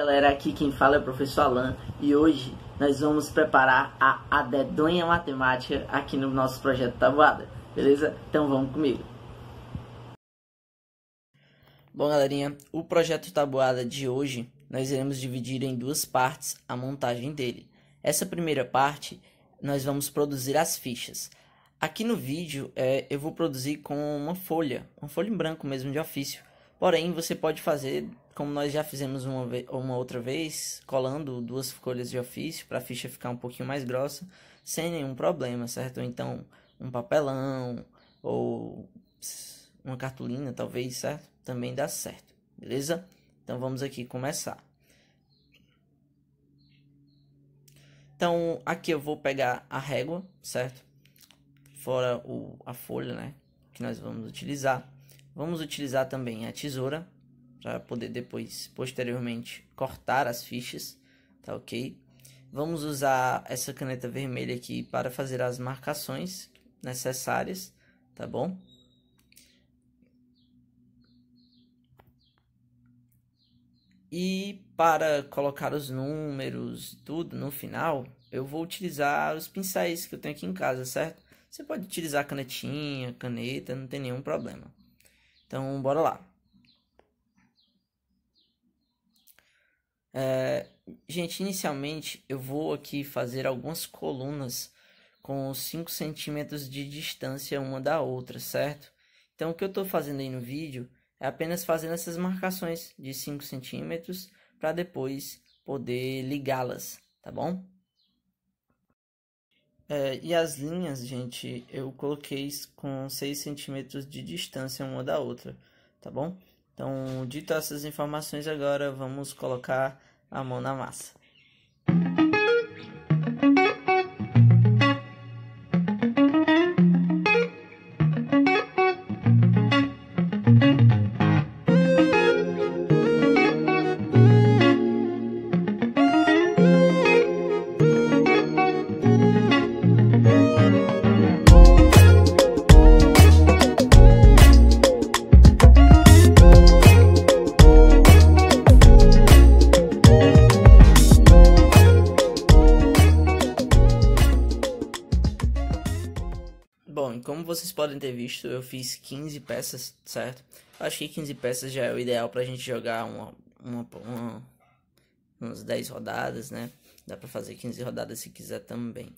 Galera, aqui quem fala é o professor Alan e hoje nós vamos preparar a dedonha matemática aqui no nosso projeto Tabuada, beleza? Então vamos comigo. Bom, galerinha, o projeto Tabuada de hoje nós iremos dividir em duas partes a montagem dele. Essa primeira parte nós vamos produzir as fichas. Aqui no vídeo eu vou produzir com uma folha em branco mesmo de ofício. Porém, você pode fazer, como nós já fizemos uma outra vez, colando duas folhas de ofício para a ficha ficar um pouquinho mais grossa, sem nenhum problema, certo? Ou então, um papelão ou uma cartolina, talvez, certo? Também dá certo, beleza? Então, vamos aqui começar. Então, aqui eu vou pegar a régua, certo? Fora a folha, né? Que nós vamos utilizar. Vamos utilizar também a tesoura para poder depois, posteriormente, cortar as fichas, tá ok? Vamos usar essa caneta vermelha aqui para fazer as marcações necessárias, tá bom? E para colocar os números, tudo no final, eu vou utilizar os pincéis que eu tenho aqui em casa, certo? Você pode utilizar canetinha, caneta, não tem nenhum problema. Então, bora lá. Gente, inicialmente eu vou aqui fazer algumas colunas com 5 centímetros de distância uma da outra, certo? Então, o que eu estou fazendo aí no vídeo é apenas fazendo essas marcações de 5 centímetros para depois poder ligá-las, tá bom? E as linhas, gente, eu coloquei com 6 centímetros de distância uma da outra, tá bom? Então, dito essas informações, agora vamos colocar a mão na massa. Bom, como vocês podem ter visto, eu fiz 15 peças, certo? Acho que 15 peças já é o ideal pra gente jogar umas 10 rodadas, né? Dá pra fazer 15 rodadas se quiser também.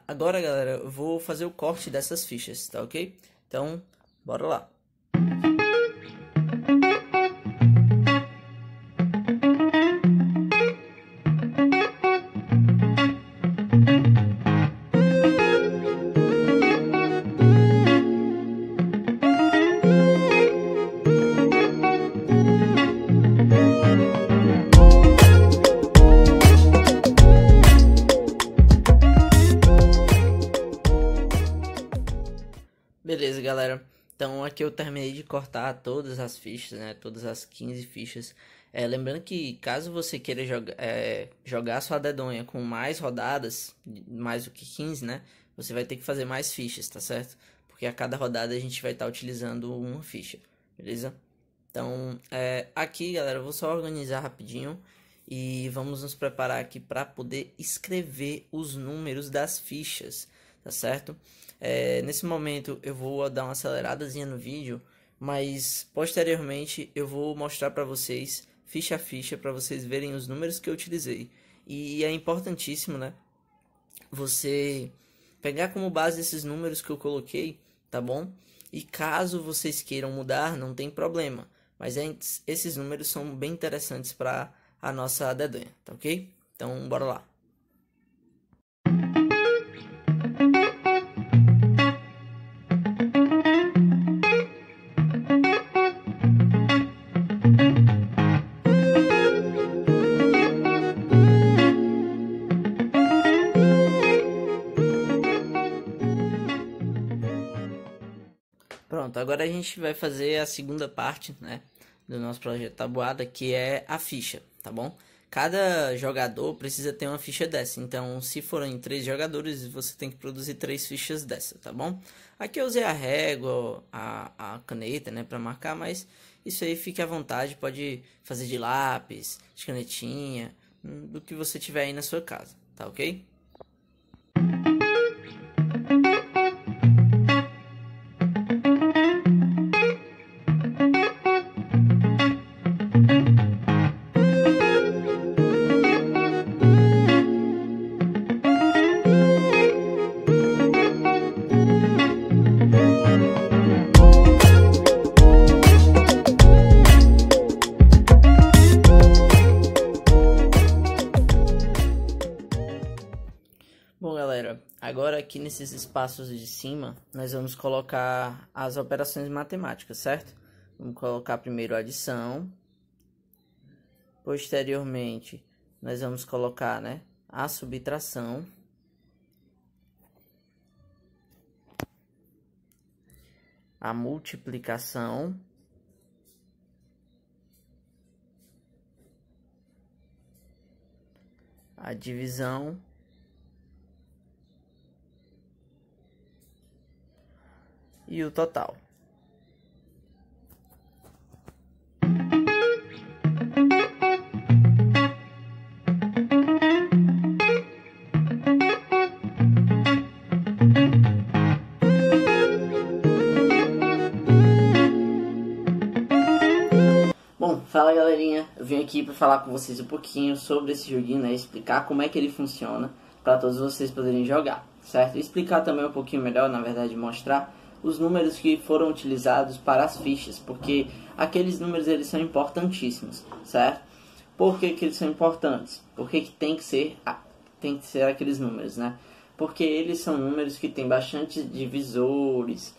Agora, galera, eu vou fazer o corte dessas fichas, tá ok? Então, bora lá. Beleza, galera. Então aqui eu terminei de cortar todas as fichas, né? Todas as 15 fichas. Lembrando que caso você queira jogar sua dedonha com mais rodadas, mais do que 15, né? Você vai ter que fazer mais fichas, tá certo? Porque a cada rodada a gente vai estar utilizando uma ficha, beleza? Então aqui, galera, eu vou só organizar rapidinho. E vamos nos preparar aqui para poder escrever os números das fichas, tá certo? Nesse momento eu vou dar uma aceleradazinha no vídeo, mas posteriormente eu vou mostrar para vocês ficha a ficha para vocês verem os números que eu utilizei. E é importantíssimo, né, você pegar como base esses números que eu coloquei, tá bom? E caso vocês queiram mudar, não tem problema, mas esses números são bem interessantes para a nossa dedonha, tá ok? Então bora lá. Pronto, agora a gente vai fazer a segunda parte, né, do nosso projeto Tabuada, que é a ficha, tá bom? Cada jogador precisa ter uma ficha dessa, então se forem 3 jogadores, você tem que produzir 3 fichas dessa, tá bom? Aqui eu usei a régua, a caneta, né, para marcar, mas Isso aí fique à vontade, pode fazer de lápis, de canetinha, do que você tiver aí na sua casa, tá ok? Bom, galera, agora aqui nesses espaços de cima, nós vamos colocar as operações matemáticas, certo? Vamos colocar primeiro a adição, posteriormente nós vamos colocar, né, a subtração, a multiplicação, a divisão e o total. Bom, fala galerinha, eu vim aqui para falar com vocês um pouquinho sobre esse joguinho, né, explicar como é que ele funciona para todos vocês poderem jogar, certo? E explicar também um pouquinho melhor, na verdade, mostrar os números que foram utilizados para as fichas, porque aqueles números eles são importantíssimos, certo? Por que eles são importantes? Por que tem que ser aqueles números, né? Porque eles são números que têm bastante divisores,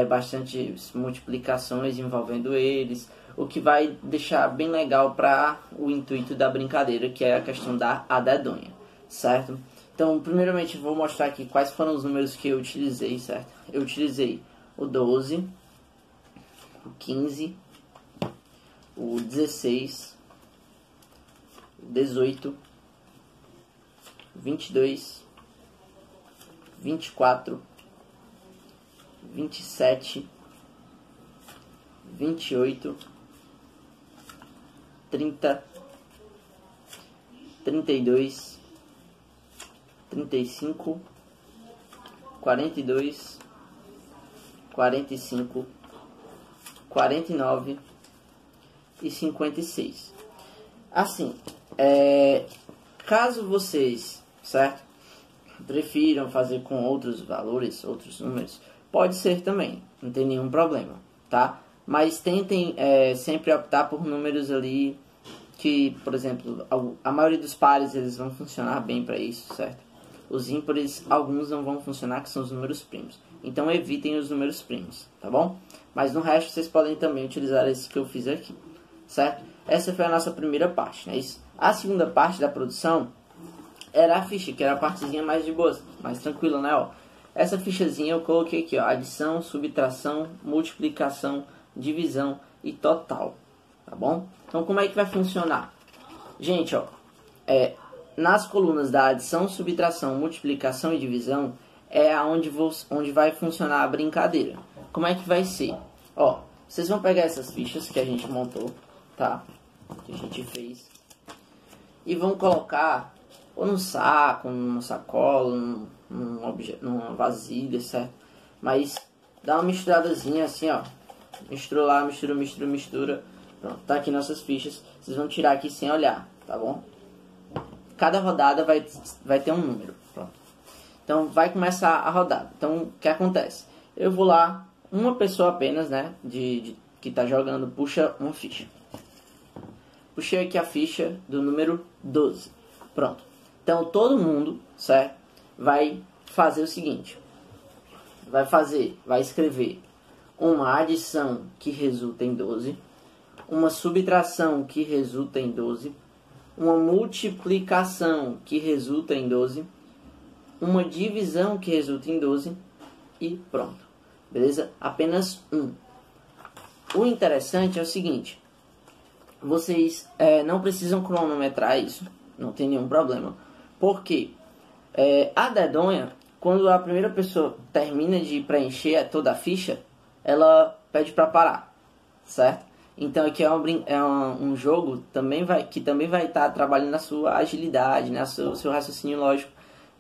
bastante multiplicações envolvendo eles, o que vai deixar bem legal para o intuito da brincadeira, que é a questão da adedonha, certo? Então, primeiramente, vou mostrar aqui quais foram os números que eu utilizei, certo? Eu utilizei o 12, o 15, o 16, o 18, 22, 24, 27, 28, 30, 32, 35, 42, 45, 49 e 56. Assim, caso vocês, certo, prefiram fazer com outros valores, outros números, pode ser também, não tem nenhum problema, tá? Mas tentem sempre optar por números ali que, por exemplo, a maioria dos pares eles vão funcionar bem para isso, certo? Os ímpares, alguns não vão funcionar, que são os números primos. Então evitem os números primos, tá bom? Mas no resto vocês podem também utilizar esse que eu fiz aqui, certo? Essa foi a nossa primeira parte, né? A segunda parte da produção era a ficha, que era a partezinha mais de boa, mais tranquila, né? Ó, essa fichazinha eu coloquei aqui, ó, adição, subtração, multiplicação, divisão e total, tá bom? Então como é que vai funcionar? Gente, ó, nas colunas da adição, subtração, multiplicação e divisão é onde vai funcionar a brincadeira. Como é que vai ser? Ó, vocês vão pegar essas fichas que a gente montou, tá? Que a gente fez. E vão colocar ou num saco, numa sacola, numa vasilha, certo? Mas dá uma misturadazinha assim, ó. Mistura lá, mistura. Pronto, tá aqui nossas fichas. Vocês vão tirar aqui sem olhar, tá bom? Cada rodada vai ter um número. Pronto. Então vai começar a rodada. Então o que acontece? Eu vou lá, uma pessoa apenas, né, que tá jogando, puxa uma ficha. Puxei aqui a ficha do número 12. Pronto. Então todo mundo, certo, vai fazer o seguinte. Vai escrever uma adição que resulta em 12, uma subtração que resulta em 12, uma multiplicação que resulta em 12, uma divisão que resulta em 12 e pronto. Beleza? Apenas um. O interessante é o seguinte. Vocês não precisam cronometrar isso. Não tem nenhum problema. Porque a dedonha, quando a primeira pessoa termina de preencher toda a ficha, ela pede para parar. Certo? Então aqui um jogo que também vai estar trabalhando na sua agilidade, né? Seu raciocínio lógico,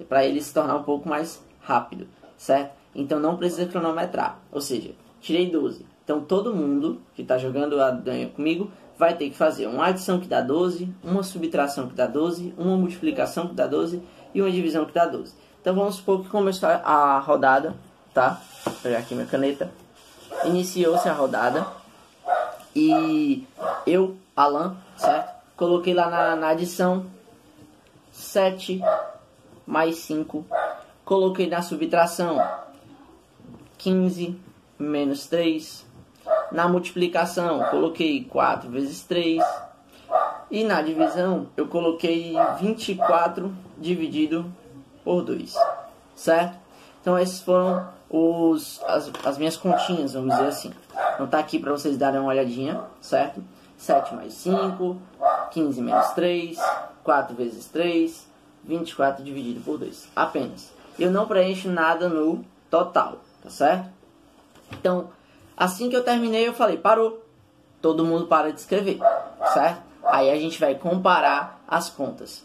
para ele se tornar um pouco mais rápido, certo? Então não precisa cronometrar, ou seja, tirei 12. Então todo mundo que está jogando a dedanha comigo vai ter que fazer uma adição que dá 12, uma subtração que dá 12, uma multiplicação que dá 12 e uma divisão que dá 12. Então vamos supor que começou a rodada, tá? Vou pegar aqui minha caneta. Iniciou-se a rodada e eu, Alan, certo? Coloquei lá na adição 7 mais 5. Coloquei na subtração 15 menos 3. Na multiplicação coloquei 4 vezes 3. E na divisão eu coloquei 24 dividido por 2, certo? Então esses foram as minhas continhas, vamos dizer assim. Então tá aqui para vocês darem uma olhadinha, certo? 7 mais 5, 15 menos 3, 4 vezes 3, 24 dividido por 2, apenas. Eu não preencho nada no total, tá certo? Então, assim que eu terminei, eu falei, parou. Todo mundo para de escrever, certo? Aí a gente vai comparar as contas.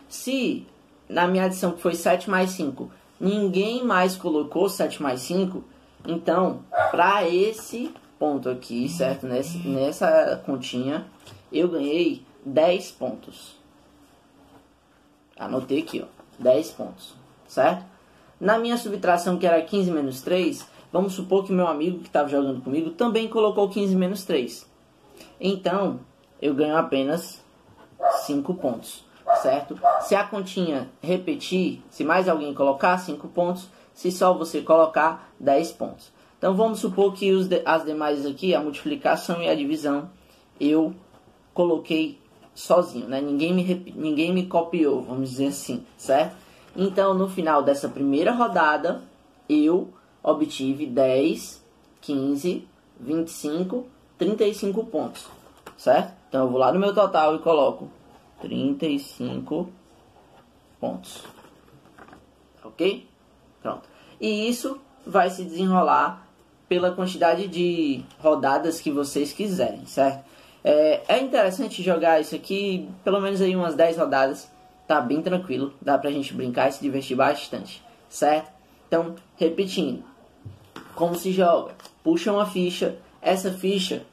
Se na minha adição que foi 7 mais 5, ninguém mais colocou 7 mais 5, então, para esse ponto aqui, certo? Nessa continha, eu ganhei 10 pontos. Anotei aqui, ó, 10 pontos, certo? Na minha subtração, que era 15 menos 3, vamos supor que meu amigo que estava jogando comigo também colocou 15 menos 3. Então, eu ganho apenas 5 pontos, certo? Se a continha repetir, se mais alguém colocar, 5 pontos. Se só você colocar, 10 pontos. Então, vamos supor que as demais aqui, a multiplicação e a divisão, eu coloquei sozinho, né? Ninguém me copiou, vamos dizer assim, certo? Então, no final dessa primeira rodada, eu obtive 10, 15, 25, 35 pontos, certo? Então, eu vou lá no meu total e coloco 35 pontos, ok? Pronto. E isso vai se desenrolar pela quantidade de rodadas que vocês quiserem, certo? É interessante jogar isso aqui, pelo menos aí umas 10 rodadas, tá bem tranquilo, dá pra gente brincar e se divertir bastante, certo? Então, repetindo, como se joga? Puxa uma ficha, essa ficha,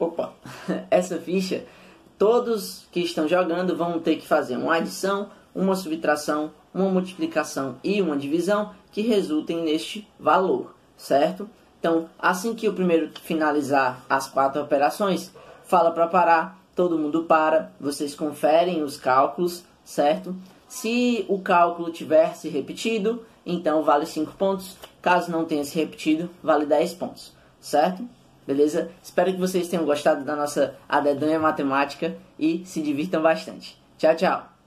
todos que estão jogando vão ter que fazer uma adição, uma subtração, uma multiplicação e uma divisão que resultem neste valor, certo? Então, assim que o primeiro finalizar as 4 operações, fala para parar, todo mundo para, vocês conferem os cálculos, certo? Se o cálculo tiver se repetido, então vale 5 pontos. Caso não tenha se repetido, vale 10 pontos, certo? Beleza? Espero que vocês tenham gostado da nossa adedanha matemática e se divirtam bastante. Tchau, tchau!